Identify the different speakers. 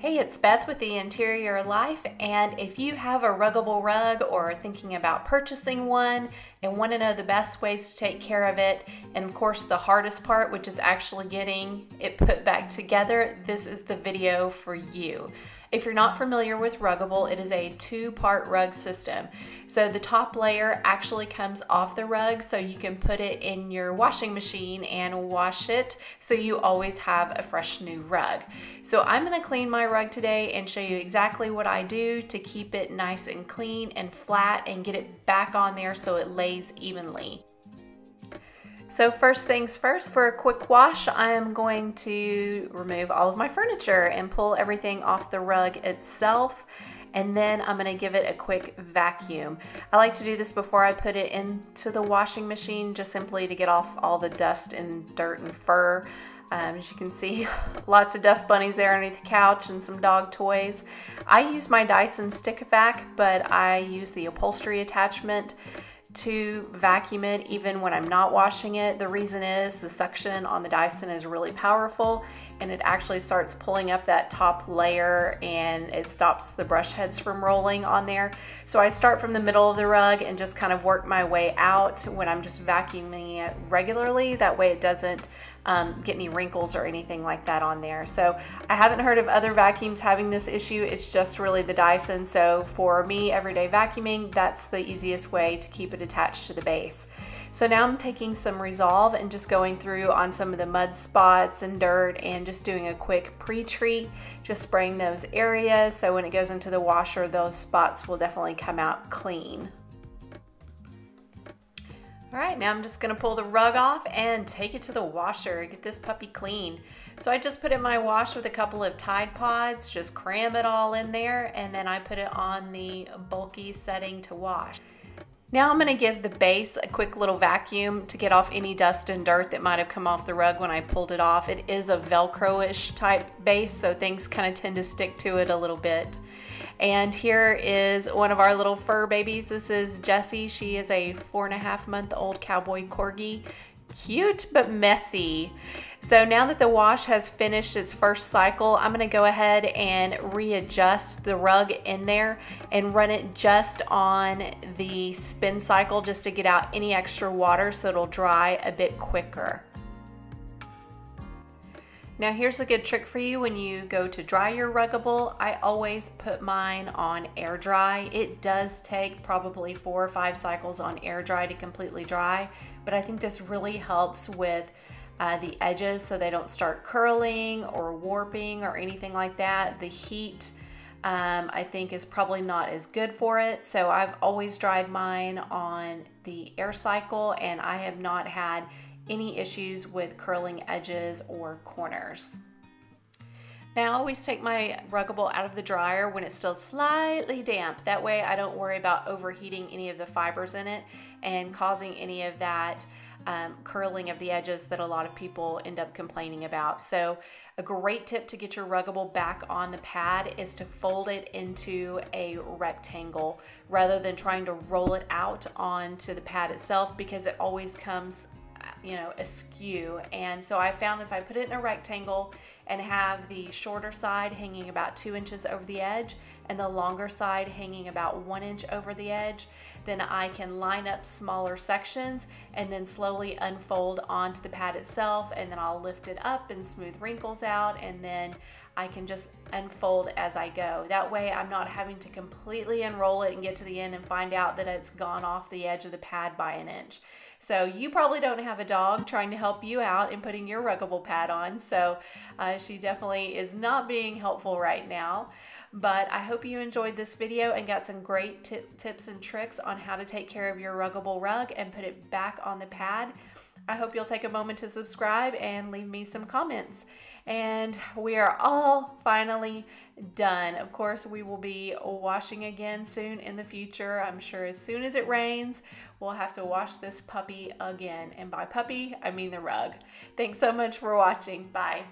Speaker 1: Hey, it's Beth with the Interior Life, and if you have a Ruggable rug or are thinking about purchasing one and want to know the best ways to take care of it, and of course the hardest part, which is actually getting it put back together, this is the video for you. If you're not familiar with Ruggable, it is a two-part rug system. So the top layer actually comes off the rug, so you can put it in your washing machine and wash it, so you always have a fresh new rug. So I'm going to clean my rug today and show you exactly what I do to keep it nice and clean and flat and get it back on there so it lays evenly. So first things first, for a quick wash, I am going to remove all of my furniture and pull everything off the rug itself, and then I'm going to give it a quick vacuum. I like to do this before I put it into the washing machine, just simply to get off all the dust and dirt and fur. As you can see, lots of dust bunnies there underneath the couch and some dog toys. I use my Dyson stick vac, but I use the upholstery attachment to vacuum it even when I'm not washing it. The reason is the suction on the Dyson is really powerful, and it actually starts pulling up that top layer and it stops the brush heads from rolling on there. So I start from the middle of the rug and just kind of work my way out when I'm just vacuuming it regularly. That way it doesn't get any wrinkles or anything like that on there. So I haven't heard of other vacuums having this issue. It's just really the Dyson. So for me, everyday vacuuming, that's the easiest way to keep it attached to the base. So now I'm taking some Resolve and just going through on some of the mud spots and dirt and just doing a quick pre-treat, just spraying those areas so when it goes into the washer, those spots will definitely come out clean. All right, now I'm just gonna pull the rug off and take it to the washer, get this puppy clean. So I just put it in my wash with a couple of Tide Pods, just cram it all in there, and then I put it on the bulky setting to wash. Now I'm gonna give the base a quick little vacuum to get off any dust and dirt that might have come off the rug when I pulled it off. It is a Velcro-ish type base, so things kind of tend to stick to it a little bit. And here is one of our little fur babies. This is Jessie. She is a 4.5-month-old cowboy corgi. Cute but messy. So now that the wash has finished its first cycle, I'm going to go ahead and readjust the rug in there and run it just on the spin cycle just to get out any extra water so it'll dry a bit quicker. Now here's a good trick for you when you go to dry your Ruggable. I always put mine on air dry. It does take probably 4 or 5 cycles on air dry to completely dry, but I think this really helps with the edges so they don't start curling or warping or anything like that. The heat I think is probably not as good for it, so I've always dried mine on the air cycle and I have not had any issues with curling edges or corners. Now I always take my Ruggable out of the dryer when it's still slightly damp. That way I don't worry about overheating any of the fibers in it and causing any of that curling of the edges that a lot of people end up complaining about. So a great tip to get your Ruggable back on the pad is to fold it into a rectangle rather than trying to roll it out onto the pad itself, because it always comes askew. And so I found if I put it in a rectangle and have the shorter side hanging about 2 inches over the edge and the longer side hanging about 1 inch over the edge, then I can line up smaller sections and then slowly unfold onto the pad itself, and then I'll lift it up and smooth wrinkles out, and then I can just unfold as I go. That way I'm not having to completely unroll it and get to the end and find out that it's gone off the edge of the pad by 1 inch. So you probably don't have a dog trying to help you out in putting your Ruggable pad on, so she definitely is not being helpful right now. But I hope you enjoyed this video and got some great tips and tricks on how to take care of your Ruggable rug and put it back on the pad. I hope you'll take a moment to subscribe and leave me some comments. And we are all finally done. Of course, we will be washing again soon in the future. I'm sure as soon as it rains, we'll have to wash this puppy again. And by puppy, I mean the rug. Thanks so much for watching. Bye.